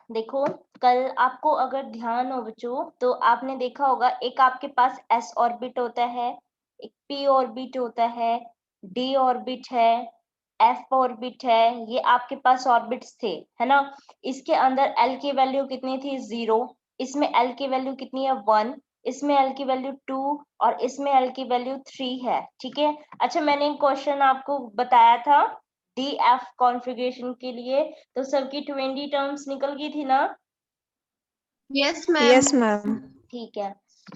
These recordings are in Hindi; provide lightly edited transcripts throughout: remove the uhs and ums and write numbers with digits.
देखो, कल आपको अगर ध्यान हो बच्चों, तो आपने देखा होगा एक आपके पास s ऑर्बिट होता है, एक p ऑर्बिट होता है, d ऑर्बिट है, f ऑर्बिट है, ये आपके पास ऑर्बिट्स थे, है ना? इसके अंदर l की वैल्यू कितनी थी? 0, इसमें l की वैल्यू कितनी है? 1, इसमें l की वैल्यू 2 और इसमें l की वैल्यू 3 है, ठीक है? अच्छा, मैंने एक क्वेश्चन आपको बताया था DF कॉन्फ़िगरेशन के लिए, तो सबकी 20 टर्म्स निकल गई थी ना? Yes ma'am. Yes ma'am. ठीक है,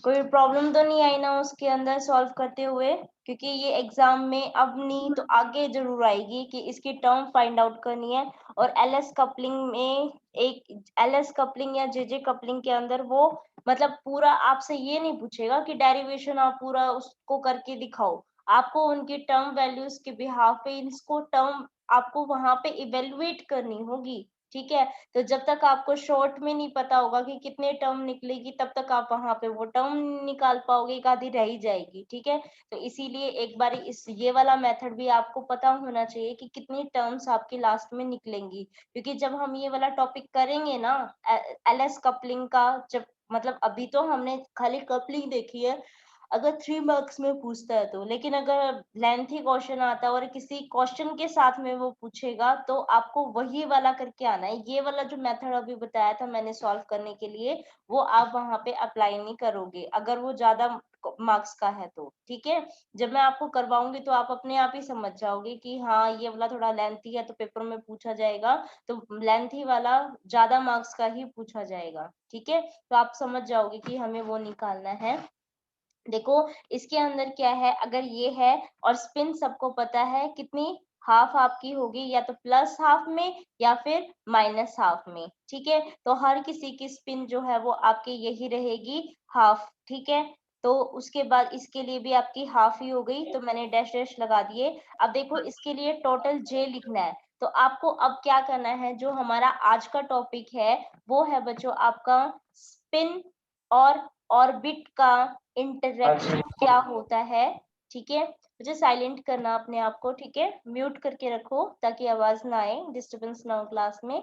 कोई प्रॉब्लम तो नहीं आई ना उसके अंदर सॉल्व करते हुए? क्योंकि ये एग्जाम में अब नहीं तो आगे जरूर आएगी कि इसकी टर्म फाइंड आउट करनी है। और एलएस कपलिंग में, एक एलएस कपलिंग या जेजे कपलिंग के अंदर वो मतलब पूरा आपसे ये नहीं पूछेगा कि डेरिवेशन आप पूरा उसको करके दिखाओ, आपको उनकी टर्म वैल्यूज के बिहाफ पे इसको टर्म आपको वहां पे इवेल्युएट करनी होगी, ठीक है? तो जब तक आपको शॉर्ट में नहीं पता होगा कि कितने टर्म निकलेगी, तब तक आप वहां पे वो टर्म निकाल पाओगे, एक आधी रह ही जाएगी, ठीक है? तो इसीलिए एक बार इस ये वाला मेथड भी आपको पता होना चाहिए कि कितनी टर्म्स आपकी लास्ट में निकलेंगी, क्योंकि जब हम ये वाला टॉपिक करेंगे ना एलएस कपलिंग का, जब मतलब अभी तो हमने खाली कपलिंग देखी है, अगर 3 मार्क्स में पूछता है तो, लेकिन अगर लेंथी क्वेश्चन आता है और किसी क्वेश्चन के साथ में वो पूछेगा, तो आपको वही वाला करके आना है। ये वाला जो मेथड अभी बताया था मैंने सॉल्व करने के लिए, वो आप वहां पे अप्लाई नहीं करोगे अगर वो ज्यादा मार्क्स का है तो, ठीक है? जब मैं आपको करवाऊंगी तो आप अपने आप ही समझ जाओगे कि हाँ ये वाला थोड़ा लेंथी है तो पेपर में पूछा जाएगा, तो लेंथी वाला ज्यादा मार्क्स का ही पूछा जाएगा, ठीक है? तो आप समझ जाओगे कि हमें वो निकालना है। देखो, इसके अंदर क्या है, अगर ये है और स्पिन सबको पता है कितनी, हाफ आपकी होगी या तो प्लस हाफ में या फिर माइनस हाफ में, ठीक है? तो हर किसी की स्पिन जो है वो आपकी यही रहेगी, हाफ, ठीक है? तो उसके बाद इसके लिए भी आपकी हाफ ही हो गई, तो मैंने डैश डैश लगा दिए। अब देखो, इसके लिए टोटल जे लिखना है, तो आपको अब क्या करना है, जो हमारा आज का टॉपिक है वो है बच्चों आपका स्पिन और ऑर्बिट का इंटरेक्शन क्या होता है, ठीक है? मुझे साइलेंट करना अपने आप को, ठीक है? म्यूट करके रखो ताकि आवाज ना आए, डिस्टरबेंस ना हो क्लास में,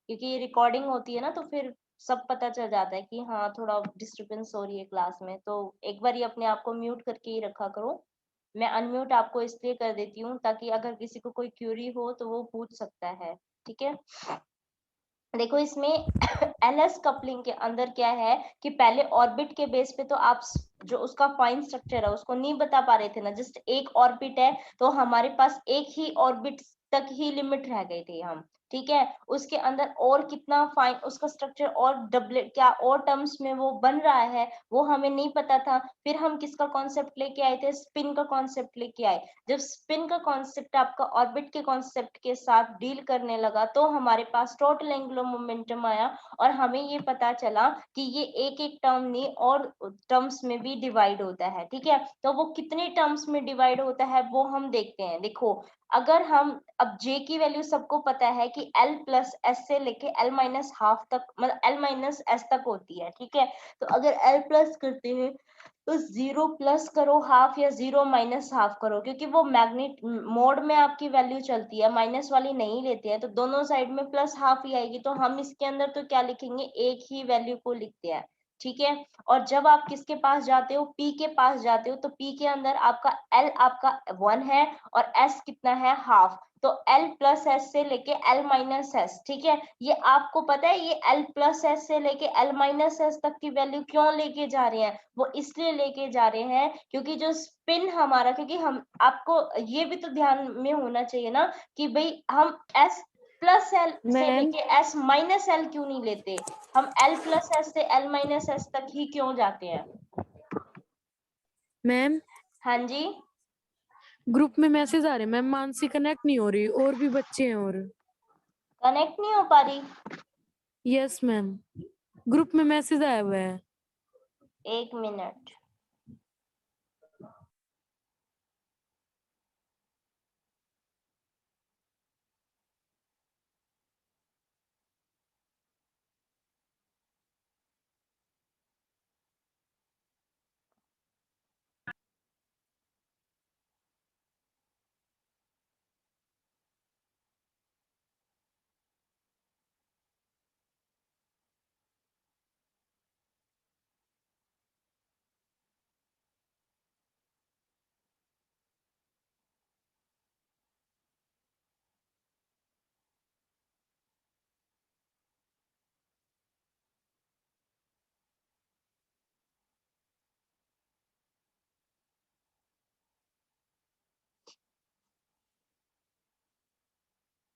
क्योंकि ये रिकॉर्डिंग होती है ना, तो फिर सब पता चल जाता है कि हाँ थोड़ा डिस्टरबेंस हो रही है क्लास में, तो एक बार ये अपने आप को म्यूट करके ही रखा करो। मैं अनम्यूट आपको इसलिए कर देती हूँ ताकि अगर किसी को कोई क्यूरी हो तो वो पूछ सकता है, ठीक है? देखो, इसमें एलएस कपलिंग के अंदर क्या है कि पहले ऑर्बिट के बेस पे तो आप जो उसका फाइन स्ट्रक्चर है उसको नहीं बता पा रहे थे ना, जस्ट एक ऑर्बिट है तो हमारे पास एक ही ऑर्बिट तक ही लिमिट रह गई थी हम, ठीक है? उसके अंदर और कितना फाइन उसका स्ट्रक्चर और डबलेट क्या और टर्म्स में वो बन रहा है वो हमें नहीं पता था। फिर हम किसका कॉन्सेप्ट लेके आए थे? स्पिन का कॉन्सेप्ट लेके आए। जब स्पिन का कॉन्सेप्ट आपका ऑर्बिट के कॉन्सेप्ट के साथ डील करने लगा तो हमारे पास टोटल एंगुलर मोमेंटम आया और हमें ये पता चला कि ये एक एक टर्म नहीं और टर्म्स में भी डिवाइड होता है, ठीक है? तो वो कितने टर्म्स में डिवाइड होता है वो हम देखते हैं। देखो, अगर हम अब j की वैल्यू सबको पता है कि l प्लस एस से लेके l माइनस हाफ तक, मतलब l माइनस एस तक होती है, ठीक है? तो अगर l प्लस करते हैं तो 0 प्लस करो हाफ या 0 माइनस हाफ करो, क्योंकि वो मैग्नेट मोड में आपकी वैल्यू चलती है, माइनस वाली नहीं लेते हैं, तो दोनों साइड में प्लस हाफ ही आएगी। तो हम इसके अंदर तो क्या लिखेंगे, एक ही वैल्यू को लिखते हैं, ठीक है? और जब आप किसके पास जाते हो, p के पास जाते हो, तो p के अंदर आपका l आपका 1 है और s कितना है, हाफ। तो l प्लस एस से लेके l माइनस एस, ठीक है? ये आपको पता है ये l प्लस एस से लेके l माइनस एस तक की वैल्यू क्यों लेके जा रहे हैं? वो इसलिए लेके जा रहे हैं क्योंकि जो स्पिन हमारा, क्योंकि हम आपको ये भी तो ध्यान में होना चाहिए ना कि भाई हम s प्लस एल से मैम लेके s माइनस एल क्यों नहीं लेते, हम l प्लस एस से l माइनस एस तक ही क्यों जाते हैं? मैम हाँ जी, ग्रुप में मैसेज आ रहे, मैम मानसी कनेक्ट नहीं हो रही, और भी बच्चे हैं और। कनेक्ट नहीं हो पा रही? यस मैम, ग्रुप में मैसेज आया हुआ है। एक मिनट।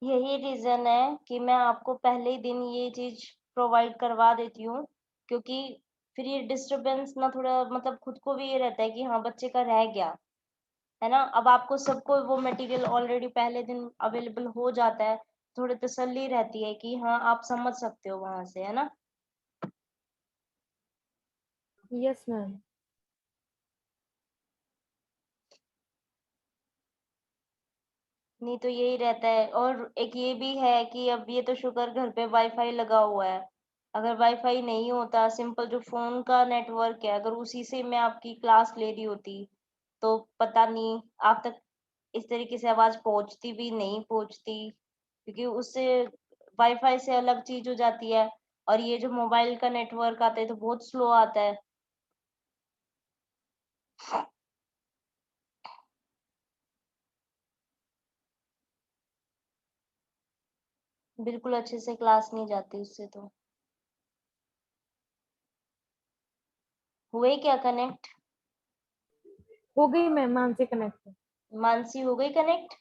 यही रीजन है कि मैं आपको पहले ही दिन ये चीज प्रोवाइड करवा देती हूँ, क्योंकि फिर ये डिस्टरबेंस ना थोड़ा मतलब खुद को भी ये रहता है कि हाँ बच्चे का रह गया है ना। अब आपको सबको वो मटेरियल ऑलरेडी पहले दिन अवेलेबल हो जाता है, थोड़ी तसल्ली रहती है कि हाँ आप समझ सकते हो वहां से, है ना। Yes ma'am. नहीं तो यही रहता है। और एक ये भी है कि अब ये तो शुक्र घर पे वाईफाई लगा हुआ है, अगर वाईफाई नहीं होता, सिंपल जो फोन का नेटवर्क है, अगर उसी से मैं आपकी क्लास ले रही होती तो पता नहीं आप तक इस तरीके से आवाज पहुंचती भी नहीं पहुंचती, क्योंकि उससे वाईफाई से अलग चीज हो जाती है। और ये जो मोबाइल का नेटवर्क आता है तो बहुत स्लो आता है। बिल्कुल अच्छे से क्लास नहीं जाती उससे। तो हुए क्या कनेक्ट? हो गई मैम, मानसी कनेक्ट। मानसी हो गई कनेक्ट?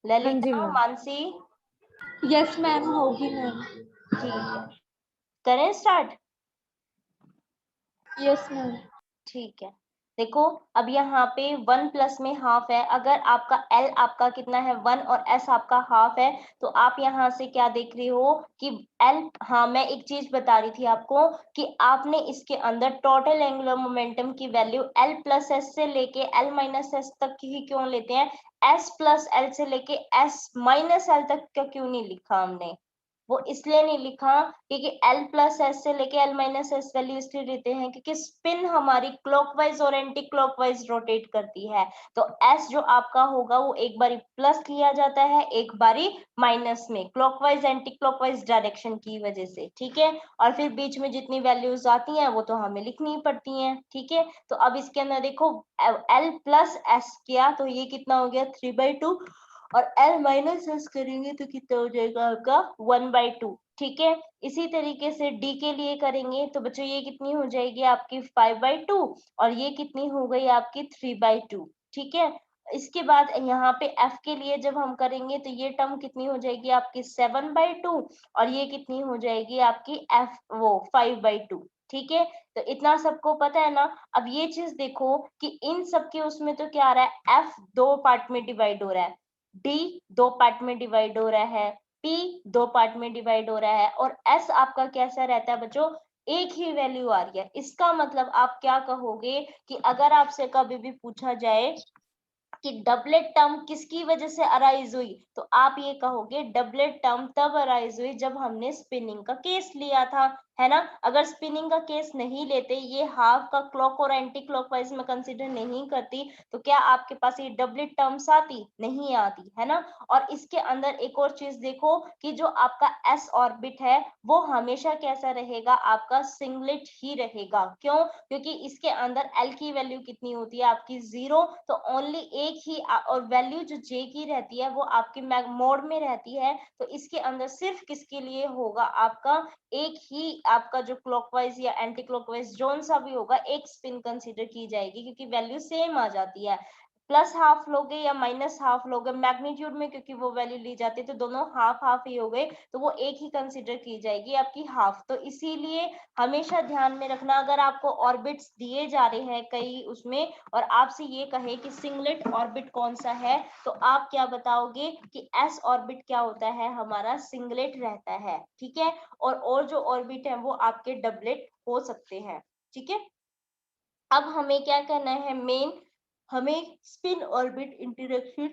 हाँ जी Lalita, ma'am. Mansi, yes ma'am, होगी मैम। ठीक है, करें स्टार्ट? Yes ma'am. ठीक है। देखो, अब यहाँ पे 1 प्लस में हाफ है, अगर आपका L आपका कितना है 1 और S आपका हाफ है, तो आप यहाँ से क्या देख रहे हो कि L, हाँ मैं एक चीज बता रही थी आपको कि आपने इसके अंदर टोटल एंगुलर मोमेंटम की वैल्यू L प्लस एस से लेके L माइनस एस तक की ही क्यों लेते हैं, S प्लस L से लेके S माइनस L तक का क्यों नहीं लिखा हमने? वो इसलिए नहीं लिखा क्योंकि L प्लस एस से लेके L माइनस एस वैल्यू इसलिए लेते हैं क्योंकि स्पिन हमारी क्लॉकवाइज और एंटी क्लॉकवाइज रोटेट करती है। तो S जो आपका होगा वो एक बारी प्लस लिया जाता है, एक बारी माइनस में, क्लॉकवाइज एंटी क्लॉकवाइज डायरेक्शन की वजह से, ठीक है। और फिर बीच में जितनी वैल्यूज आती हैं वो तो हमें लिखनी ही पड़ती हैं, ठीक है। तो अब इसके अंदर देखो L प्लस एस किया तो ये कितना हो गया 3/2, और L माइनस एस करेंगे तो कितना हो जाएगा आपका 1/2, ठीक है। इसी तरीके से D के लिए करेंगे तो बच्चों ये कितनी हो जाएगी आपकी 5/2, और ये कितनी हो गई आपकी 3/2, ठीक है। इसके बाद यहाँ पे F के लिए जब हम करेंगे तो ये टर्म कितनी हो जाएगी आपकी 7/2, और ये कितनी हो जाएगी आपकी F वो 5/2, ठीक है। तो इतना सबको पता है ना। अब ये चीज देखो कि इन सबके उसमें तो क्या आ रहा है, F 2 पार्ट में डिवाइड हो रहा है, डी 2 पार्ट में डिवाइड हो रहा है, पी 2 पार्ट में डिवाइड हो रहा है, और एस आपका कैसा रहता है बच्चों, एक ही वैल्यू आ रही है। इसका मतलब आप क्या कहोगे कि अगर आपसे कभी भी पूछा जाए कि डबलेट टर्म किसकी वजह से अराइज हुई, तो आप ये कहोगे डबलेट टर्म तब अराइज हुई जब हमने स्पिनिंग का केस लिया था, है ना। अगर स्पिनिंग का केस नहीं लेते, ये हाफ का क्लॉक और एंटी क्लॉकवाइज में कंसीडर नहीं करती, तो क्या आपके पास ये डबलेट टर्म्स आती? नहीं आती, है ना। और इसके अंदर एक और चीज देखो कि जो आपका एस ऑर्बिट है वो हमेशा कैसा रहेगा, आपका सिंगलेट ही रहेगा। क्यों? क्योंकि इसके अंदर एल की वैल्यू कितनी होती है आपकी 0, तो ओनली एक ही और वैल्यू जो जे की रहती है वो आपकी मोड में रहती है। तो इसके अंदर सिर्फ किसके लिए होगा आपका, एक ही आपका जो क्लॉकवाइज या एंटी क्लॉकवाइज जोन सा भी होगा, एक स्पिन कंसीडर की जाएगी क्योंकि वैल्यू सेम आ जाती है। प्लस हाफ लोगे या माइनस हाफ लोगे मैग्नीट्यूड में, क्योंकि वो वैल्यू ली जाती है तो दोनों हाफ हाफ ही हो गए, तो वो एक ही कंसीडर की जाएगी आपकी हाफ। तो इसीलिए हमेशा ध्यान में रखना, अगर आपको ऑर्बिट्स दिए जा रहे हैं कई उसमें और आपसे ये कहे कि सिंगलेट ऑर्बिट कौन सा है, तो आप क्या बताओगे कि एस ऑर्बिट क्या होता है, हमारा सिंगलेट रहता है, ठीक है। और जो ऑर्बिट है वो आपके डबलेट हो सकते हैं, ठीक है। अब हमें क्या करना है मेन, हमें स्पिन ऑर्बिट इंटरेक्शन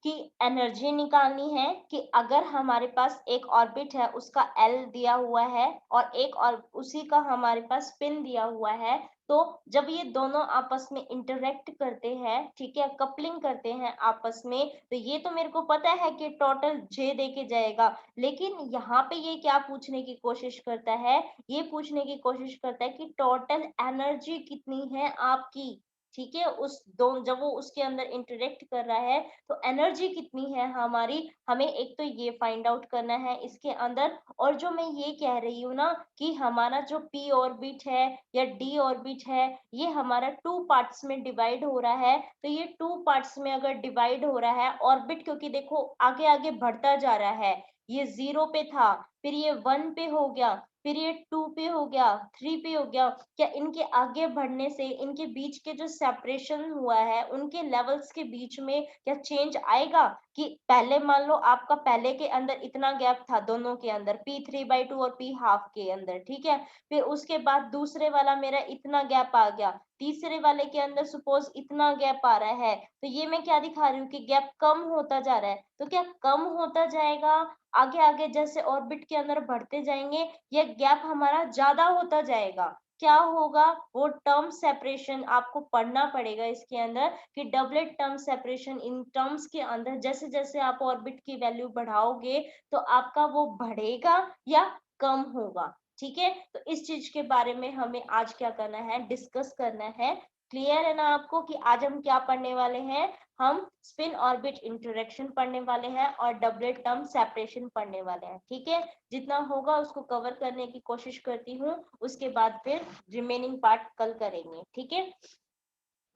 की एनर्जी निकालनी है कि अगर हमारे पास एक ऑर्बिट है उसका L दिया हुआ है और एक और उसी का हमारे पास स्पिन दिया हुआ है, तो जब ये दोनों आपस में इंटरेक्ट करते हैं, ठीक है, कपलिंग करते हैं आपस में, तो ये तो मेरे को पता है कि टोटल J दे के जाएगा, लेकिन यहाँ पे ये क्या पूछने की कोशिश करता है, ये पूछने की कोशिश करता है कि टोटल एनर्जी कितनी है आपकी, ठीक है, उस दो जब वो उसके अंदर इंटरेक्ट कर रहा है तो एनर्जी कितनी है हमारी, हमें एक तो ये फाइंड आउट करना है इसके अंदर। और जो मैं ये कह रही हूँ ना कि हमारा जो p ऑर्बिट है या d ऑर्बिट है, ये हमारा 2 पार्ट्स में डिवाइड हो रहा है। तो ये 2 पार्ट्स में अगर डिवाइड हो रहा है ऑर्बिट, क्योंकि देखो आगे आगे बढ़ता जा रहा है, ये 0 पे था, फिर ये 1 पे हो गया, फिर ये 2 पे हो गया, 3 पे हो गया। क्या इनके आगे बढ़ने से इनके बीच के जो सेपरेशन हुआ है उनके लेवल्स के बीच में क्या चेंज आएगा? कि पहले मान लो आपका पहले के अंदर इतना गैप था दोनों के अंदर, p3/2 और p हाफ के अंदर, ठीक है। फिर उसके बाद दूसरे वाला मेरा इतना गैप आ गया, तीसरे वाले के अंदर सपोज इतना गैप आ रहा है, तो ये मैं क्या दिखा रही हूँ कि गैप कम होता जा रहा है। तो क्या कम होता जाएगा आगे आगे जैसे ऑर्बिट के अंदर बढ़ते जाएंगे, या गैप हमारा ज्यादा होता जाएगा? क्या होगा? वो टर्म सेपरेशन आपको पढ़ना पड़ेगा इसके अंदर कि doublet term separation in terms के अंदर जैसे जैसे आप ऑर्बिट की वैल्यू बढ़ाओगे तो आपका वो बढ़ेगा या कम होगा। ठीक है, तो इस चीज के बारे में हमें आज क्या करना है, डिस्कस करना है। क्लियर है ना आपको कि आज हम क्या पढ़ने वाले हैं? हम स्पिन ऑर्बिट इंटरेक्शन पढ़ने वाले हैं और डबलेट टर्म सेपरेशन पढ़ने वाले हैं। ठीक है, जितना होगा उसको कवर करने की कोशिश करती हूँ, उसके बाद फिर रिमेनिंग पार्ट कल करेंगे। ठीक है,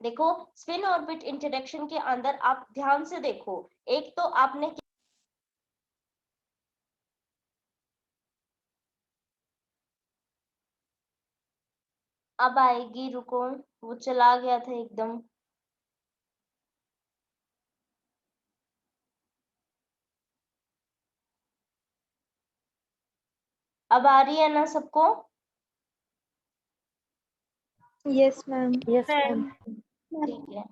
देखो स्पिन ऑर्बिट इंटरेक्शन के अंदर आप ध्यान से देखो, एक तो आपने अब आएगी, रुको, वो चला गया था एकदम। अब आ रही है ना सबको? Yes ma'am. Yes ma'am. ठीक है,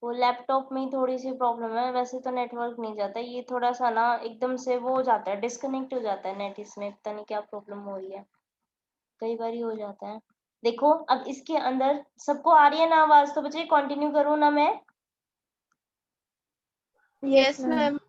वो लैपटॉप में ही थोड़ी सी प्रॉब्लम है, वैसे तो नेटवर्क नहीं जाता, ये थोड़ा सा ना एकदम से वो हो जाता है, डिस्कनेक्ट हो जाता है नेट, इसमें पता नहीं क्या प्रॉब्लम हो रही है, कई बार ही हो जाता है। देखो अब इसके अंदर सबको आ रही है ना आवाज? तो बच्चे कंटिन्यू करूँ ना मैं? Yes ma'am.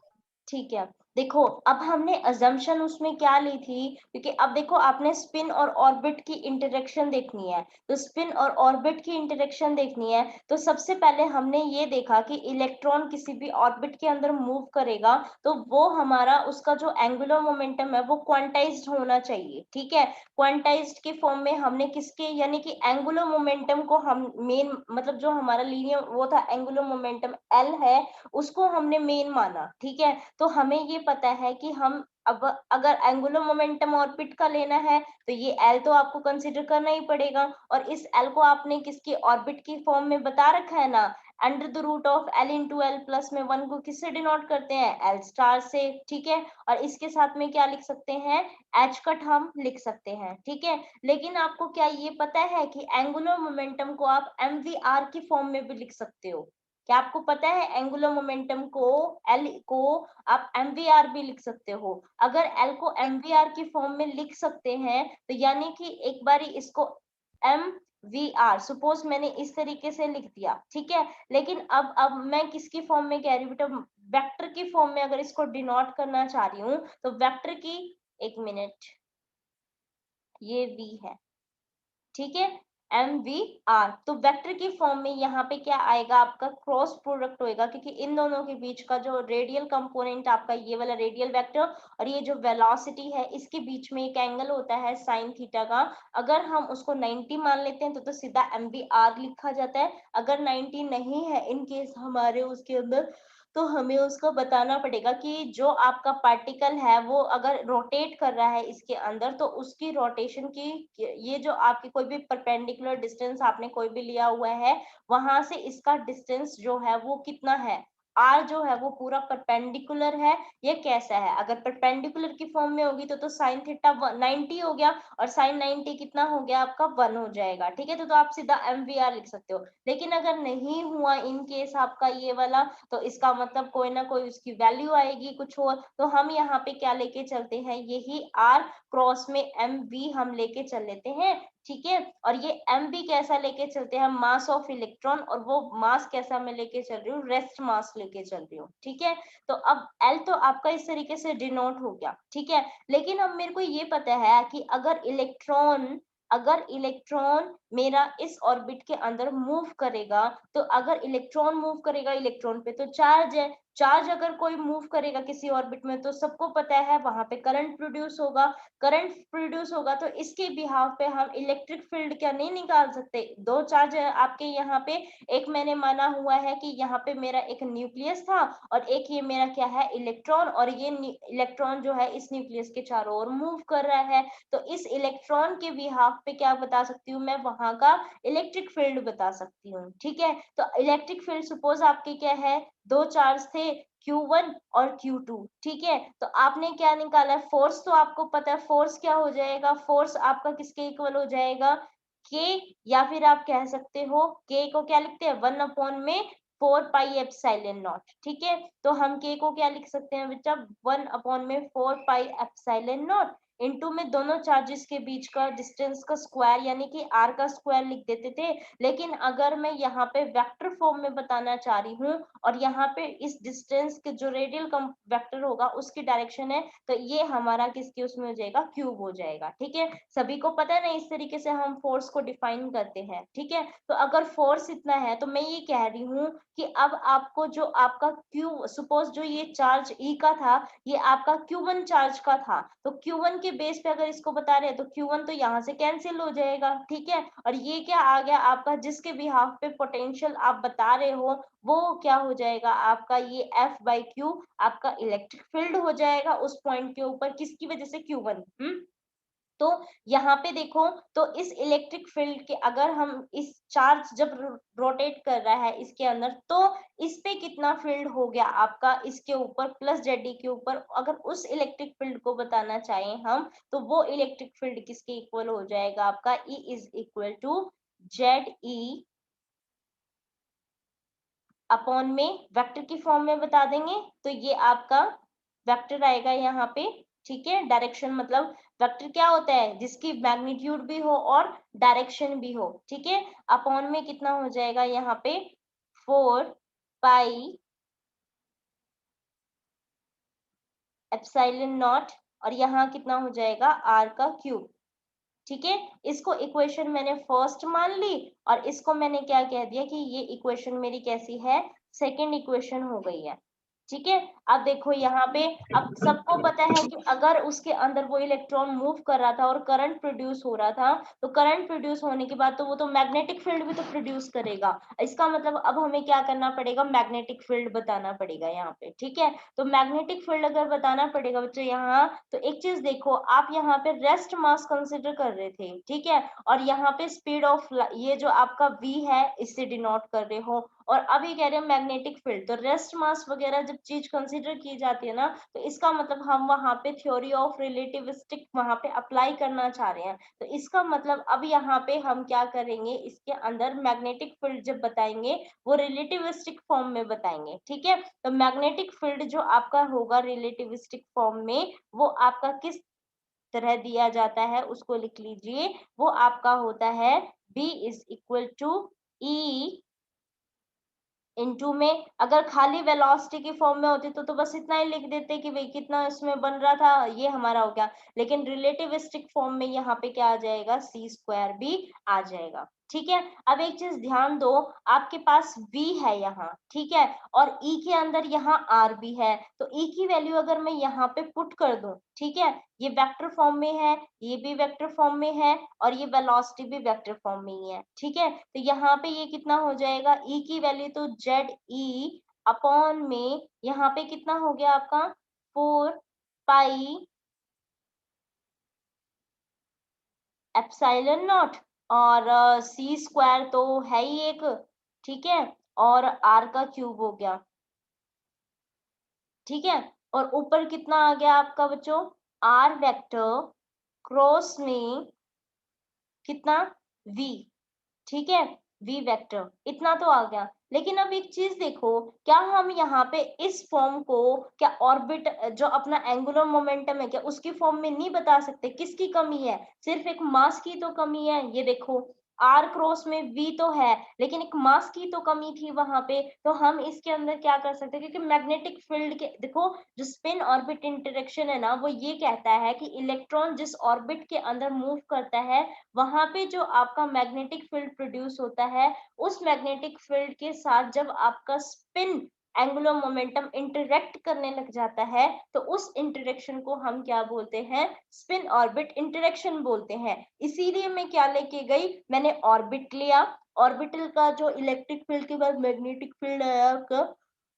ठीक है, देखो अब हमने अजम्पशन उसमें क्या ली थी, क्योंकि अब देखो आपने स्पिन और ऑर्बिट की इंटरेक्शन देखनी है, तो स्पिन और ऑर्बिट की इंटरेक्शन देखनी है तो सबसे पहले हमने ये देखा कि इलेक्ट्रॉन किसी भी ऑर्बिट के अंदर मूव करेगा तो वो हमारा उसका जो एंगुलर मोमेंटम है वो क्वांटाइज्ड होना चाहिए। ठीक है, क्वांटाइज्ड के फॉर्म में हमने किसके, यानी कि एंगुलर मोमेंटम को हम मेन, मतलब जो हमारा लीनियर वो था एंगुलर मोमेंटम एल है, उसको हमने मेन माना। ठीक है, तो हमें ये पता है कि हम अब अगर एंगुलर मोमेंटम ऑर्बिट का लेना है तो ये एल तो आपको कंसीडर करना ही पड़ेगा, और इस एल को आपने किसकी ऑर्बिट की फॉर्म में बता रखा है ना, under the root of L into L plus में 1 को किससे डिनोट करते हैं? एल स्टार से। ठीक है, और इसके साथ में क्या लिख सकते हैं? एच कट हम लिख सकते हैं। ठीक है, लेकिन आपको क्या ये पता है कि एंगुलर मोमेंटम को आप mvr की फॉर्म में भी लिख सकते हो? क्या आपको पता है एंगुलर मोमेंटम को, एल को आप mvr भी लिख सकते हो? अगर एल को mvr की फॉर्म में लिख सकते हैं तो यानी कि एक बारी इसको mvr सपोज मैंने इस तरीके से लिख दिया, ठीक है, लेकिन अब मैं किसकी फॉर्म में कह रही हूँ बेटा? वेक्टर की फॉर्म में अगर इसको डिनोट करना चाह रही हूँ तो वेक्टर की, एक मिनट, ये v है, ठीक है, MVR, तो वेक्टर की फॉर्म में यहाँ पे क्या आएगा? आपका क्रॉस प्रोडक्ट होएगा, क्योंकि इन दोनों के बीच का जो रेडियल कंपोनेंट आपका ये वाला रेडियल वेक्टर और ये जो वेलोसिटी है इसके बीच में एक एंगल होता है साइन थीटा का, अगर हम उसको 90 मान लेते हैं तो सीधा MVR लिखा जाता है। अगर 90 नहीं है इन केस हमारे उसके अंदर, तो हमें उसको बताना पड़ेगा कि जो आपका पार्टिकल है वो अगर रोटेट कर रहा है इसके अंदर तो उसकी रोटेशन की, ये जो आपकी कोई भी परपेंडिकुलर डिस्टेंस आपने कोई भी लिया हुआ है वहां से इसका डिस्टेंस जो है वो कितना है, आर जो है वो पूरा परपेंडिकुलर है, ये कैसा है? अगर परपेंडिकुलर की फॉर्म में होगी तो साइन थीटा 90 हो गया, और साइन 90 कितना हो गया आपका? 1 हो जाएगा। ठीक है, तो आप सीधा MVR लिख सकते हो। लेकिन अगर नहीं हुआ इन केस आपका ये वाला, तो इसका मतलब कोई ना कोई उसकी वैल्यू आएगी कुछ और, तो हम यहाँ पे क्या लेके चलते हैं? यही आर क्रॉस में MV हम लेके चल लेते हैं। ठीक है, और ये MV कैसा लेके चलते हैं? मास ऑफ इलेक्ट्रॉन, और वो मास कैसा मैं लेके चल रही हूँ? रेस्ट मास लेके चल रही हूँ। ठीक है, तो अब L तो आपका इस तरीके से डिनोट हो गया। ठीक है, लेकिन अब मेरे को ये पता है कि अगर इलेक्ट्रॉन मेरा इस ऑर्बिट के अंदर मूव करेगा, तो अगर इलेक्ट्रॉन मूव करेगा इलेक्ट्रॉन पे तो चार्ज है, चार्ज अगर कोई मूव करेगा किसी ऑर्बिट में तो सबको पता है वहां पे करंट प्रोड्यूस होगा, करंट प्रोड्यूस होगा तो इसके बिहाफ पे हम इलेक्ट्रिक फील्ड क्या नहीं निकाल सकते। दो चार्ज है आपके यहाँ पे, एक मैंने माना हुआ है कि यहाँ पे मेरा एक न्यूक्लियस था और एक ये मेरा क्या है इलेक्ट्रॉन, और ये इलेक्ट्रॉन जो है इस न्यूक्लियस के चारों ओर मूव कर रहा है, तो इस इलेक्ट्रॉन के बिहाफ पे क्या बता सकती हूँ मैं, वहां का इलेक्ट्रिक फील्ड बता सकती हूँ। ठीक है, तो इलेक्ट्रिक फील्ड सपोज आपके क्या है, दो चार्ज थे Q1 और Q2। ठीक है, तो आपने क्या निकाला है फोर्स, तो आपको पता है फोर्स क्या हो जाएगा, फोर्स आपका किसके इक्वल हो जाएगा, K, या फिर आप कह सकते हो K को क्या लिखते हैं 1 में 4πε0। ठीक है, तो हम K को क्या लिख सकते हैं बेटा 1 में 4πε0 इनटू में दोनों चार्जेस के बीच का डिस्टेंस का स्क्वायर यानी कि r का स्क्वायर लिख देते थे। लेकिन अगर मैं यहाँ पे वेक्टर फॉर्म में बताना चाह रही हूँ और यहाँ पे इस डिस्टेंस के जो रेडियल वेक्टर होगा उसकी डायरेक्शन है, तो ये हमारा किसके उसमें हो जाएगा, क्यूब हो जाएगा। ठीक है, सभी को पता है ना, इस तरीके से हम फोर्स को डिफाइन करते हैं। ठीक है, तो अगर फोर्स इतना है तो मैं ये कह रही हूँ कि अब आपको जो आपका क्यू, सपोज जो ये चार्ज E का था ये आपका Q1 चार्ज का था, तो Q1 के बेस पे अगर इसको बता रहे हैं तो Q1 तो यहाँ से कैंसिल हो जाएगा। ठीक है, और ये क्या आ गया आपका, जिसके बिहाफ पे पोटेंशियल आप बता रहे हो वो क्या हो जाएगा आपका, ये F/Q आपका इलेक्ट्रिक फील्ड हो जाएगा उस पॉइंट के ऊपर, किसकी वजह से, Q1। तो यहाँ पे देखो, तो इस इलेक्ट्रिक फील्ड के अगर हम इस चार्ज जब रोटेट कर रहा है इसके अंदर, तो इस पे कितना फील्ड हो गया आपका इसके ऊपर प्लस जेड के ऊपर, अगर उस इलेक्ट्रिक फील्ड को बताना चाहें हम तो वो इलेक्ट्रिक फील्ड किसके इक्वल हो जाएगा आपका, E is equal to ZE upon में वेक्टर की फॉर्म में बता देंगे तो ये आपका वेक्टर आएगा यहाँ पे। ठीक है, डायरेक्शन मतलब वेक्टर क्या होता है, जिसकी मैग्नीट्यूड भी हो और डायरेक्शन भी हो। ठीक है, अपॉन में कितना हो जाएगा यहाँ पे 4πε0 और यहाँ कितना हो जाएगा r का क्यूब। ठीक है, इसको इक्वेशन मैंने फर्स्ट मान ली और इसको मैंने क्या कह दिया कि ये इक्वेशन मेरी कैसी है, सेकंड इक्वेशन हो गई है। ठीक है, अब देखो यहाँ पे, अब सबको पता है कि अगर उसके अंदर वो इलेक्ट्रॉन मूव कर रहा था और करंट प्रोड्यूस हो रहा था, तो करंट प्रोड्यूस होने के बाद तो वो तो मैग्नेटिक फील्ड भी तो प्रोड्यूस करेगा। इसका मतलब अब हमें क्या करना पड़ेगा, मैग्नेटिक फील्ड बताना पड़ेगा यहाँ पे। ठीक है, तो मैग्नेटिक फील्ड अगर बताना पड़ेगा बच्चों यहाँ, तो एक चीज देखो, आप यहाँ पे रेस्ट मास कंसिडर कर रहे थे। ठीक है, और यहाँ पे स्पीड ऑफ ये जो आपका v है इससे डिनोट कर रहे हो, और अभी कह रहे हैं मैग्नेटिक फील्ड, तो रेस्ट मास वगैरह जब चीज कंसीडर की जाती है ना, तो इसका मतलब हम वहां पे थ्योरी ऑफ रिलेटिविस्टिक वहां पे अप्लाई करना चाह रहे हैं। तो इसका मतलब अब यहाँ पे हम क्या करेंगे, इसके अंदर मैग्नेटिक फील्ड जब बताएंगे वो रिलेटिविस्टिक फॉर्म में बताएंगे। ठीक है, तो मैग्नेटिक फील्ड जो आपका होगा रिलेटिविस्टिक फॉर्म में, वो आपका किस तरह दिया जाता है उसको लिख लीजिए, वो आपका होता है B is equal to E into में, अगर खाली वेलोसिटी की फॉर्म में होती तो बस इतना ही लिख देते कि भाई कितना इसमें बन रहा था, ये हमारा हो गया। लेकिन रिलेटिविस्टिक फॉर्म में यहाँ पे क्या आ जाएगा, c² भी आ जाएगा। ठीक है, अब एक चीज ध्यान दो, आपके पास v है यहाँ, ठीक है, और E के अंदर यहाँ r भी है, तो E की वैल्यू अगर मैं यहाँ पे पुट कर दूं, ठीक है, ये वेक्टर फॉर्म में है, ये भी वेक्टर फॉर्म में है, और ये वेलोसिटी भी वेक्टर फॉर्म में ही है। ठीक है, तो यहाँ पे ये कितना हो जाएगा, E की वैल्यू तो ZE अपॉन में यहाँ पे कितना हो गया आपका 4πε0 और c² तो है ही एक, ठीक है, और r का क्यूब हो गया। ठीक है, और ऊपर कितना आ गया आपका बच्चों, r वेक्टर क्रॉस में कितना v। ठीक है, v वेक्टर इतना तो आ गया। लेकिन अब एक चीज देखो, क्या हम यहाँ पे इस फॉर्म को क्या ऑर्बिट जो अपना एंगुलर मोमेंटम है क्या उसकी फॉर्म में नहीं बता सकते, किसकी कमी है, सिर्फ एक मास की तो कमी है। ये देखो R क्रॉस में V तो है, लेकिन एक मास की तो कमी थी वहां पे। तो हम इसके अंदर क्या कर सकते हैं, क्योंकि मैग्नेटिक फील्ड के देखो जो स्पिन ऑर्बिट इंटरेक्शन है ना, वो ये कहता है कि इलेक्ट्रॉन जिस ऑर्बिट के अंदर मूव करता है, वहां पे जो आपका मैग्नेटिक फील्ड प्रोड्यूस होता है, उस मैग्नेटिक फील्ड के साथ जब आपका स्पिन एंगुलर मोमेंटम इंटरेक्ट करने लग जाता है, तो उस इंटरेक्शन को हम क्या बोलते हैं, स्पिन ऑर्बिट इंटरेक्शन बोलते हैं। इसीलिए मैं क्या लेके गई, मैंने ऑर्बिट लिया, ऑर्बिटल का जो इलेक्ट्रिक फील्ड के बाद मैग्नेटिक फील्ड आया आपका,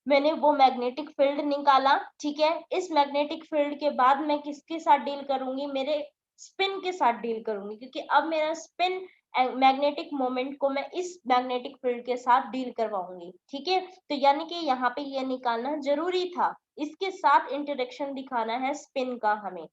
मैंने वो मैग्नेटिक फील्ड निकाला। ठीक है, इस मैग्नेटिक फील्ड के बाद मैं किसके साथ डील करूंगी, मेरे स्पिन के साथ डील करूंगी, क्योंकि अब मेरा स्पिन मैग्नेटिक मोमेंट को मैं इस मैग्नेटिक फील्ड के साथ डील करवाऊंगी। ठीक है, तो यानी कि यहाँ पे ये निकालना जरूरी था, इसके साथ इंटरेक्शन दिखाना है स्पिन का हमें।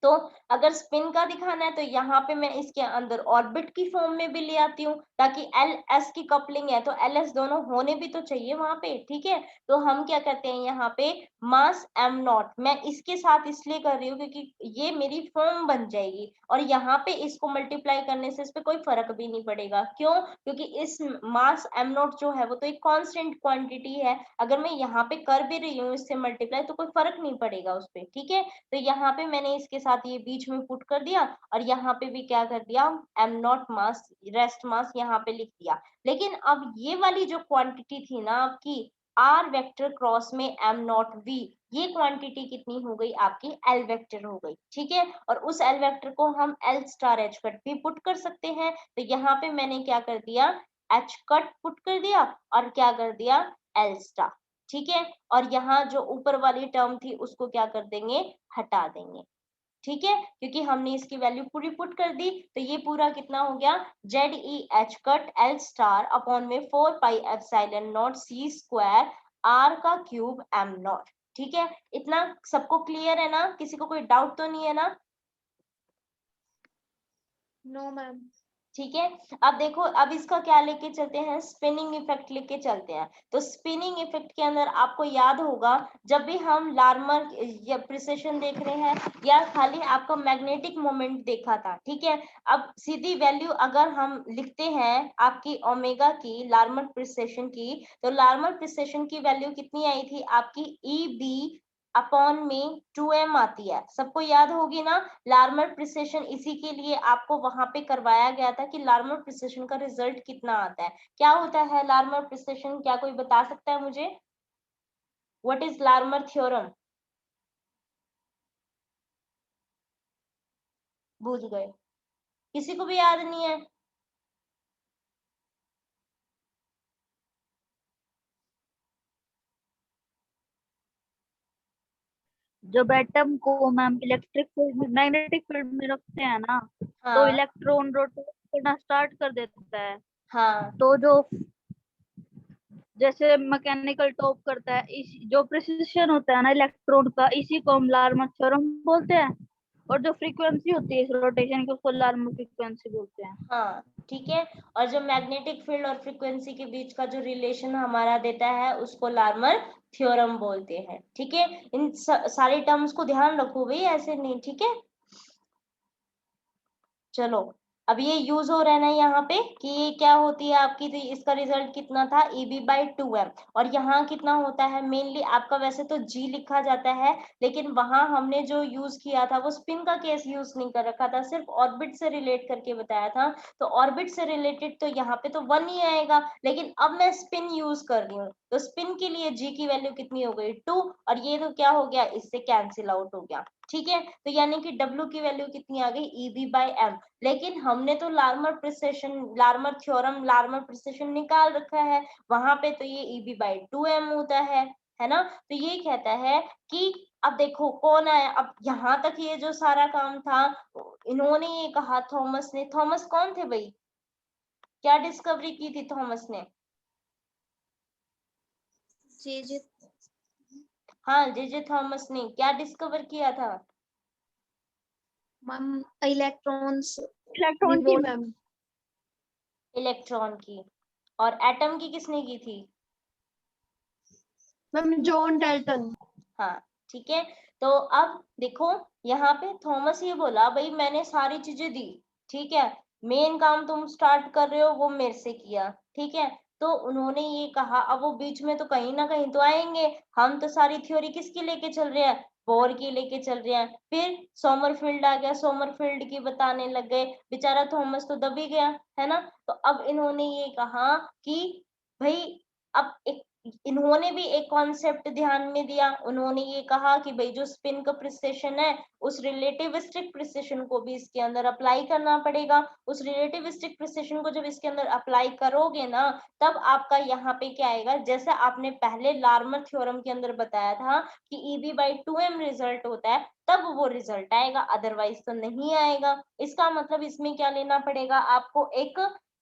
तो अगर स्पिन का दिखाना है तो यहाँ पे मैं इसके अंदर ऑर्बिट की फॉर्म में भी ले आती हूँ, ताकि एल एस की कपलिंग है तो एल एस दोनों होने भी तो चाहिए वहां पे। ठीक है, तो हम क्या करते हैं यहाँ पे मास एम नॉट, मैं इसके साथ इसलिए कर रही हूँ क्योंकि ये मेरी फॉर्म बन जाएगी, और यहाँ पे इसको मल्टीप्लाई करने से इस पे कोई फर्क भी नहीं पड़ेगा। क्यों, क्योंकि इस मास एम नॉट जो है वो तो एक कांस्टेंट क्वांटिटी है, अगर मैं यहाँ पे कर भी रही हूँ इससे मल्टीप्लाई तो कोई फर्क नहीं पड़ेगा उस पर। ठीक है, तो यहाँ पे मैंने इसके साथ ये बीच में पुट कर दिया, और यहाँ पे भी क्या कर दिया, am not mass rest mass यहाँ पे लिख दिया। लेकिन अब ये वाली जो क्वांटिटी थी ना आपकी आर वेक्टर क्रॉस में एम नॉट वी, ये क्वांटिटी कितनी हो गई आपकी, एल वेक्टर हो गई। ठीक है, और उस एल वेक्टर को हम एल स्टार एच कट भी पुट कर सकते हैं। तो यहाँ पे मैंने क्या कर दिया, एच कट पुट कर दिया और क्या कर दिया, एल स्टार। ठीक है, और यहाँ जो ऊपर वाली टर्म थी उसको क्या कर देंगे, हटा देंगे। ठीक है, क्योंकि हमने इसकी वैल्यू पूरी पुट कर दी, तो ये पूरा कितना हो गया, Z E H cut L star upon में 4 pi epsilon naught C square R का क्यूब एम नॉट। ठीक है, इतना सबको क्लियर है ना, किसी को कोई डाउट तो नहीं है ना? No ma'am. ठीक है, अब देखो, अब इसका क्या लेके चलते हैं, स्पिनिंग इफेक्ट लेके चलते हैं। तो स्पिनिंग इफेक्ट के अंदर आपको याद होगा, जब भी हम लार्मर या प्रिसिशन देख रहे हैं या खाली आपका मैग्नेटिक मोमेंट देखा था। ठीक है, अब सीधी वैल्यू अगर हम लिखते हैं आपकी ओमेगा की, लार्मर प्रिसिशन की, तो लार्मर प्रिसिशन की वैल्यू कितनी आई थी आपकी, ई बी अपॉन में 2m आती है, सबको याद होगी ना। लार्मर प्रिसिशन इसी के लिए आपको वहां पे करवाया गया था कि लार्मर प्रिसिशन का रिजल्ट कितना आता है, क्या होता है लार्मर प्रिसिशन, क्या कोई बता सकता है मुझे, व्हाट इज लार्मर थ्योरम? भूल गए, किसी को भी याद नहीं है? जब एटम को मैम इलेक्ट्रिक फील्ड में मैग्नेटिक फील्ड में रखते हैं ना, तो हाँ इलेक्ट्रॉन रोटेट करना स्टार्ट कर देता है। हाँ तो जो जैसे मैकेनिकल टॉप करता है, इस जो प्रिसिशन होता है ना इलेक्ट्रॉन का, इसी को हम लार्मर थ्योरम बोलते हैं। और जो फ्रीक्वेंसी होती है इस रोटेशन की, उसको लार्मर फ्रीक्वेंसी बोलते हैं। हाँ, ठीक है, और जो मैग्नेटिक फील्ड और फ्रीक्वेंसी के बीच का जो रिलेशन हमारा देता है उसको लार्मर थ्योरम बोलते हैं। ठीक है, इन सारे टर्म्स को ध्यान रखो भाई, ऐसे नहीं। ठीक है, चलो, अब ये यूज हो रहा है ना यहाँ पे कि ये क्या होती है आपकी, तो इसका रिजल्ट कितना था, EB/2m, और यहाँ कितना होता है, मेनली आपका वैसे तो G लिखा जाता है, लेकिन वहां हमने जो यूज किया था वो स्पिन का केस यूज नहीं कर रखा था, सिर्फ ऑर्बिट से रिलेट करके बताया था। तो ऑर्बिट से रिलेटेड तो यहाँ पे तो 1 ही आएगा, लेकिन अब मैं स्पिन यूज कर रही हूँ, तो स्पिन के लिए G की वैल्यू कितनी हो गई, 2, और ये तो क्या हो गया, इससे कैंसिल आउट हो गया। ठीक है, तो यानी कि W की वैल्यू कितनी आ गई, EB/m। लेकिन हमने तो Larmor precision, Larmor theorem, Larmor precision निकाल रखा है, वहां पे तो ये EB/2m होता है ना। तो ये कहता है कि अब देखो कौन आया, अब यहाँ तक ये जो सारा काम था इन्होंने ये कहा, थॉमस ने, थॉमस कौन थे भाई, क्या डिस्कवरी की थी थॉमस ने? जे हाँ, जे थॉमस ने क्या डिस्कवर किया था? मैम इलेक्ट्रॉन्स इलेक्ट्रॉन की मैम। इलेक्ट्रॉन की। और एटम की किसने की थी? Ma'am John Dalton. हाँ, ठीक है, तो अब देखो यहाँ पे थॉमस ये बोला, भाई मैंने सारी चीजें दी, ठीक है, मेन काम तुम स्टार्ट कर रहे हो वो मेरे से किया, ठीक है। तो उन्होंने ये कहा, अब वो बीच में तो कहीं ना कहीं तो आएंगे, हम तो सारी थ्योरी किसकी लेके चल रहे हैं, बोर की लेके चल रहे हैं। फिर सोमरफील्ड आ गया, सोमरफील्ड की बताने लग गए, बेचारा थॉमस तो दब ही गया, है ना। तो अब इन्होंने ये कहा कि भाई, अब एक इन्होंने भी एक कॉन्सेप्ट ध्यान में दिया, उन्होंने ये कहा कि भाई जो स्पिन का प्रिसिशन है उस रिलेटिविस्टिक प्रिसिशन को भी इसके अंदर अप्लाई करना पड़ेगा। उस रिलेटिविस्टिक प्रिसिशन को जब इसके अंदर अप्लाई करोगे ना, तब आपका यहाँ पे क्या आएगा, जैसे आपने पहले लार्मर थ्योरम के अंदर बताया था कि EB/2m रिजल्ट होता है, तब वो रिजल्ट आएगा, अदरवाइज तो नहीं आएगा। इसका मतलब इसमें क्या लेना पड़ेगा, आपको एक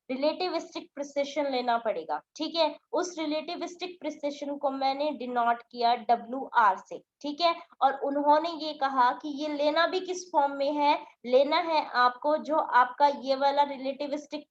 रिलेटिविस्टिक प्रिसिशन लेना पड़ेगा, ठीक है। उस रिलेटिविस्टिक प्रिसिशन को मैंने डिनोट किया WR से, ठीक है। और उन्होंने ये कहा कि ये लेना भी किस फॉर्म में है, लेना है आपको जो आपका ये वाला रिलेटिविस्टिक,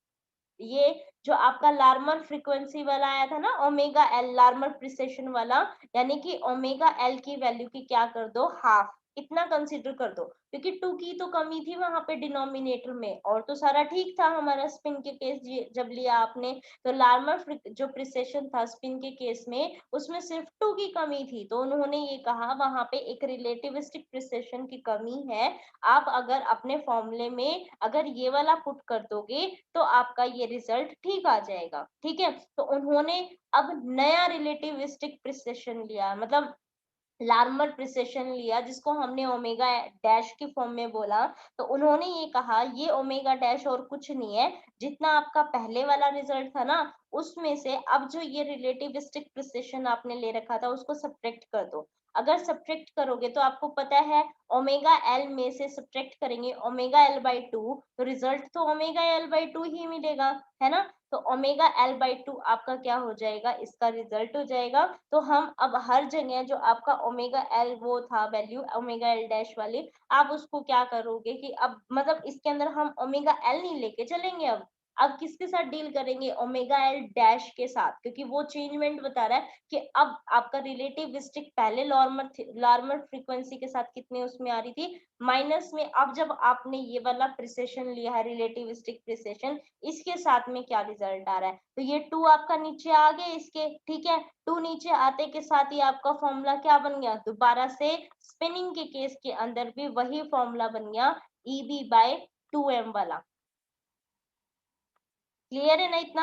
ये जो आपका लार्मर फ्रीक्वेंसी वाला आया था ना, ओमेगा एल लार्मर प्रिसिशन वाला, यानी कि ओमेगा एल की वैल्यू की क्या कर दो, हाफ, इतना कंसीडर कर दो, क्योंकि 2 की तो कमी थी वहां पे डिनोमिनेटर में, और तो सारा ठीक था हमारा स्पिन के केस जब लिया आपने। तो लार्मर जो प्रिसिशन था स्पिन के केस में, उसमें सिर्फ 2 की कमी थी, तो उन्होंने ये कहा वहां पे एक रिलेटिविस्टिक प्रिसिशन की कमी है, आप अगर अपने फॉर्मूले में अगर ये वाला पुट कर दोगे तो आपका ये रिजल्ट ठीक आ जाएगा, ठीक है। तो उन्होंने अब नया रिलेटिविस्टिक प्रिसिशन लिया, मतलब लार्मर प्रिसिशन लिया, जिसको हमने ओमेगा डैश की फॉर्म में बोला। तो उन्होंने ये कहा ये ओमेगा डैश और कुछ नहीं है, जितना आपका पहले वाला रिजल्ट था ना, उसमें से अब जो ये रिलेटिविस्टिक प्रिसिशन आपने ले रखा था उसको सब्ट्रैक्ट कर दो। अगर सब्ट्रैक्ट करोगे तो आपको पता है ओमेगा एल में से सब्ट्रैक्ट करेंगे ओमेगा L/2, तो रिजल्ट तो ओमेगा L/2 ही मिलेगा, है ना। तो ओमेगा L/2 आपका क्या हो जाएगा, इसका रिजल्ट हो जाएगा। तो हम अब हर जगह जो आपका ओमेगा एल वो था वैल्यू ओमेगा एल डैश वाली, आप उसको क्या करोगे कि अब मतलब इसके अंदर हम ओमेगा एल नहीं लेके चलेंगे, अब किसके साथ डील करेंगे, ओमेगा एल डैश के साथ, क्योंकि वो चेंजमेंट बता रहा है कि अब आपका रिलेटिविस्टिक पहले लार्मर फ्रीक्वेंसी के साथ कितने उसमें आ रही थी, माइनस में। अब जब आपने ये वाला प्रिसिशन लिया है रिलेटिविस्टिक प्रिसिशन, इसके साथ में क्या रिजल्ट आ रहा है, तो ये 2 आपका नीचे आ गए इसके, ठीक है। 2 नीचे आते के साथ ही आपका फॉर्मूला क्या बन गया, दोबारा से स्पिनिंग के केस के अंदर भी वही फॉर्मूला बन गया, EB/2m वाला। क्लियर है ना इतना?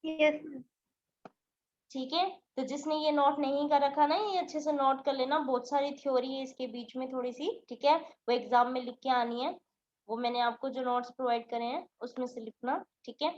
Yes. ठीक है। तो जिसने ये नोट नहीं कर रखा ना, ये अच्छे से नोट कर लेना, बहुत सारी थ्योरी है इसके बीच में थोड़ी सी, ठीक है, वो एग्जाम में लिख के आनी है, वो मैंने आपको जो नोट्स प्रोवाइड करे हैं उसमें से लिखना, ठीक है।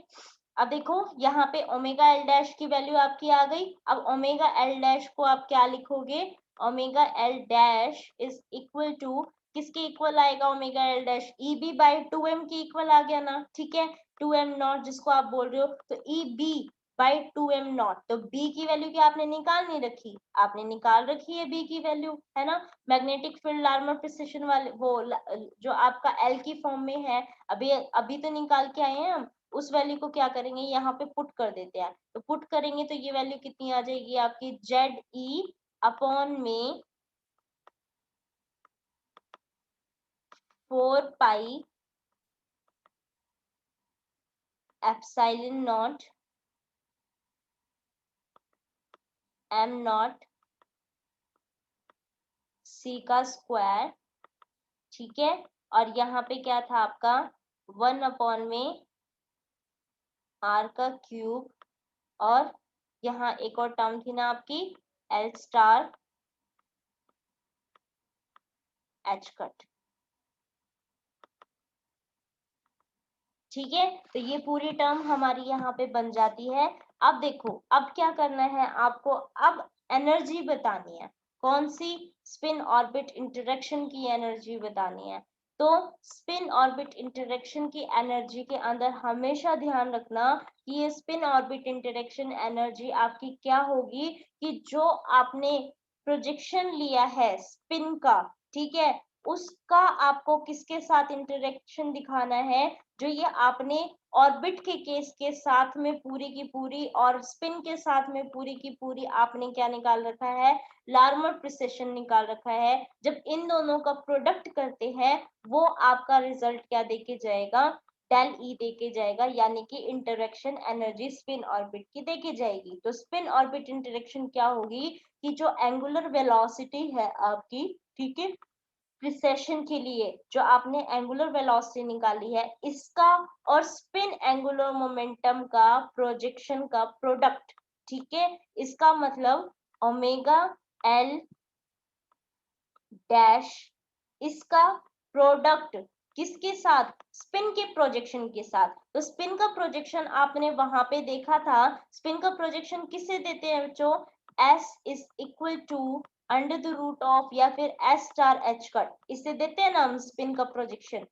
अब देखो यहाँ पे ओमेगा एल डैश की वैल्यू आपकी आ गई। अब ओमेगा एल डैश को आप क्या लिखोगे, omega L dash is equal to, किसके इक्वल आएगा ओमेगा एल डैश, EB/2m के इक्वल आ गया ना, ठीक है। 2m नॉट जिसको आप बोल रहे हो, तो EB/2m नॉट, तो B की वैल्यू क्या आपने निकाल नहीं रखी, आपने निकाल रखी है B की वैल्यू, है ना। मैग्नेटिक फील्ड लार्मर प्रिसिशन वाले वो जो आपका L की फॉर्म में है, अभी अभी तो निकाल के आए हैं हम, उस वैल्यू को क्या करेंगे यहाँ पे पुट कर देते हैं। तो पुट करेंगे तो ये वैल्यू कितनी आ जाएगी आपकी, ZE/में 4 pi epsilon not m not C का स्क्वायर, ठीक है। और यहाँ पे क्या था आपका 1/में R का क्यूब, और यहाँ एक और टर्म थी ना आपकी L स्टार H कट, ठीक है। तो ये पूरी टर्म हमारी यहाँ पे बन जाती है। अब देखो अब क्या करना है आपको, अब एनर्जी बतानी है, कौन सी, स्पिन ऑर्बिट इंटरेक्शन की एनर्जी बतानी है। तो स्पिन ऑर्बिट इंटरेक्शन की एनर्जी के अंदर हमेशा ध्यान रखना कि ये स्पिन ऑर्बिट इंटरेक्शन एनर्जी आपकी क्या होगी, कि जो आपने प्रोजेक्शन लिया है स्पिन का, ठीक है, उसका आपको किसके साथ इंटरेक्शन दिखाना है, जो ये आपने ऑर्बिट के केस के साथ में पूरी की पूरी और स्पिन के साथ में पूरी की पूरी आपने क्या निकाल रखा है, लार्मर प्रिसिशन निकाल रखा है। जब इन दोनों का प्रोडक्ट करते हैं वो आपका रिजल्ट क्या देके जाएगा, डेल ई देके जाएगा, यानी कि इंटरेक्शन एनर्जी स्पिन ऑर्बिट की देके जाएगी। तो स्पिन ऑर्बिट इंटरेक्शन क्या होगी कि जो एंगुलर वेलोसिटी है आपकी, ठीक है, प्रिसेशन के लिए जो आपने एंगुलर वेलोसिटी निकाली है इसका और स्पिन एंगुलर मोमेंटम का प्रोजेक्शन का प्रोडक्ट, ठीक है, इसका मतलब ओमेगा एल डैश, इसका प्रोडक्ट किसके साथ, स्पिन के प्रोजेक्शन के साथ। तो स्पिन का प्रोजेक्शन आपने वहां पे देखा था, स्पिन का प्रोजेक्शन किससे देते हैं बच्चों, S is equal to under the root of या फिर S स्टार H कट, इससे देते हैं ना हम स्पिन का प्रोजेक्शन।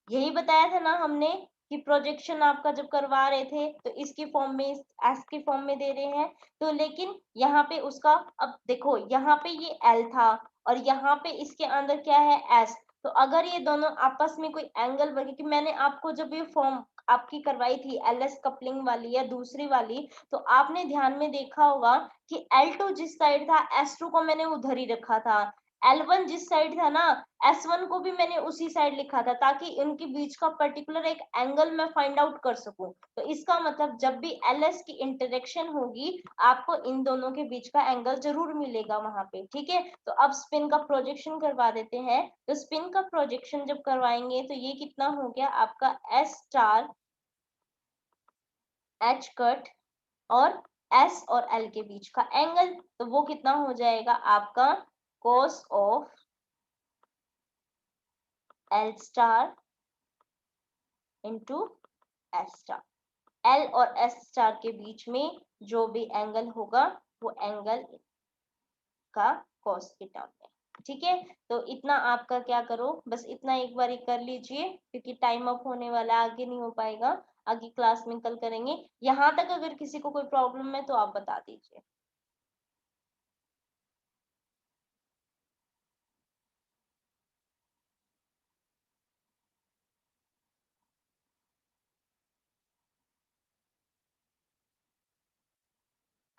यही बताया था ना हमने कि प्रोजेक्शन आपका जब करवा रहे थे तो इसकी फॉर्म में, एस की फॉर्म में दे रहे हैं। तो लेकिन यहाँ पे उसका, अब देखो यहाँ पे ये एल था और यहाँ पे इसके अंदर क्या है एस, तो अगर ये दोनों आपस में कोई एंगल बने, कि मैंने आपको जब ये फॉर्म आपकी करवाई थी एलएस कपलिंग वाली या दूसरी वाली, तो आपने ध्यान में देखा होगा कि L2 जिस साइड था S2 को मैंने उधर ही रखा था, L1 जिस साइड था ना S1 को भी मैंने उसी साइड लिखा था, ताकि इनके बीच का पर्टिकुलर एक एंगल मैं फाइंड आउट कर सकूं। तो इसका मतलब जब भी LS की इंटरेक्शन होगी आपको इन दोनों के बीच का एंगल जरूर मिलेगा वहां पे, ठीक है। तो अब स्पिन का प्रोजेक्शन करवा देते हैं। तो स्पिन का प्रोजेक्शन जब करवाएंगे तो ये कितना हो गया आपका S स्टार H कट और S और L के बीच का एंगल, तो वो कितना हो जाएगा आपका cos of L star into S star. L और S स्टार के बीच में जो भी एंगल होगा वो एंगल का cos की टर्म में, ठीक है। तो इतना आपका क्या करो, बस इतना एक बार कर लीजिए क्योंकि टाइम अप होने वाला, आगे नहीं हो पाएगा, आगे क्लास में कल करेंगे। यहाँ तक अगर किसी को कोई प्रॉब्लम है तो आप बता दीजिए।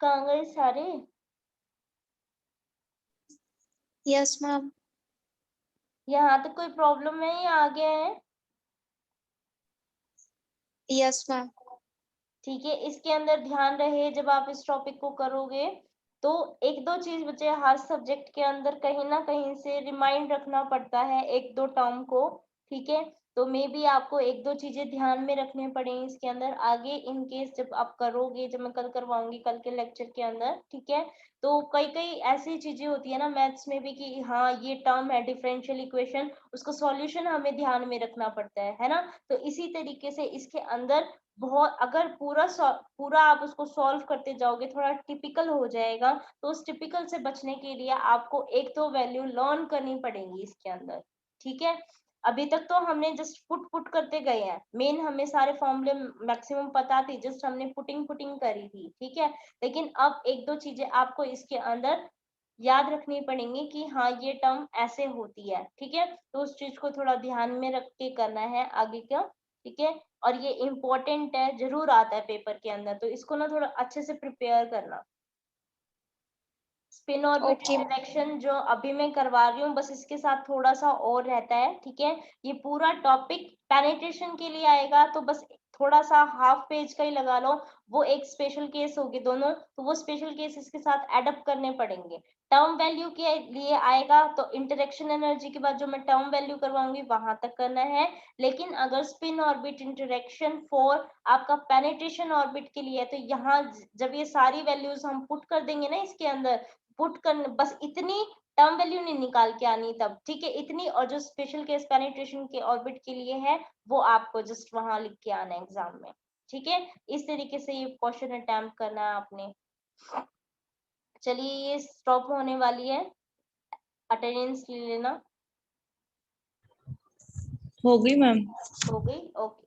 कहाँ गए सारे? Yes ma'am. यहाँ तक कोई प्रॉब्लम है या आगे है? Yes ma'am. ठीक है, इसके अंदर ध्यान रहे जब आप इस टॉपिक को करोगे तो एक दो चीज बचे, हर सब्जेक्ट के अंदर कहीं ना कहीं से रिमाइंड रखना पड़ता है एक दो टर्म को, ठीक है। तो मे बी आपको एक दो चीजें ध्यान में रखनी पड़ेंगी इसके अंदर आगे, इन केस जब आप करोगे, जब मैं कल करवाऊंगी कल के लेक्चर के अंदर, ठीक है। तो कई कई ऐसी चीजें होती है ना मैथ्स में भी कि हाँ ये टर्म है डिफरेंशियल इक्वेशन, उसका सॉल्यूशन हमें ध्यान में रखना पड़ता है ना। तो इसी तरीके से इसके अंदर बहुत, अगर पूरा आप उसको सॉल्व करते जाओगे थोड़ा टिपिकल हो जाएगा, तो उस टिपिकल से बचने के लिए आपको एक दो वैल्यू लर्न करनी पड़ेगी इसके अंदर, ठीक है। अभी तक तो हमने जस्ट पुट करते गए हैं, मेन हमें सारे फॉर्मूले मैक्सिमम पता थी, जस्ट हमने पुटिंग करी थी, ठीक है। लेकिन अब एक दो चीजें आपको इसके अंदर याद रखनी पड़ेंगी कि हाँ ये टर्म ऐसे होती है, ठीक है। तो उस चीज को थोड़ा ध्यान में रख के करना है आगे का, ठीक है। और ये इम्पोर्टेंट है, जरूर आता है पेपर के अंदर, तो इसको ना थोड़ा अच्छे से प्रिपेयर करना। Spin orbit okay. इंटरेक्शन जो अभी मैं करवा रही हूँ बस इसके साथ थोड़ा सा और रहता है, ठीक है। ये पूरा टॉपिक पेनिट्रेशन के लिए आएगा तो बस थोड़ा सा हाफ पेज का ही लगा लो, वो एक स्पेशल केस होगी दोनों, तो वो स्पेशल केस इसके साथ एडअप करने पड़ेंगे। टर्म वैल्यू के लिए आएगा तो इंटरेक्शन एनर्जी के बाद जो मैं टर्म वैल्यू करवाऊंगी वहां तक करना है। लेकिन अगर स्पिन ऑर्बिट इंटरेक्शन फॉर आपका पेनिट्रेशन ऑर्बिट के लिए है तो यहाँ जब ये सारी वैल्यूज हम पुट कर देंगे ना इसके अंदर, पुट करने बस इतनी टर्म वैल्यू नहीं निकाल के आनी तब, ठीक है, इतनी। और जो स्पेशल केस पेनिट्रेशन के ऑर्बिट के लिए है वो आपको जस्ट वहां लिख के आना है एग्जाम में, ठीक है। इस तरीके से ये क्वेश्चन अटेम्प्ट करना है आपने। चलिए ये स्टॉप होने वाली है, अटेंडेंस ले लेना। हो गई मैम। हो गई, ओके।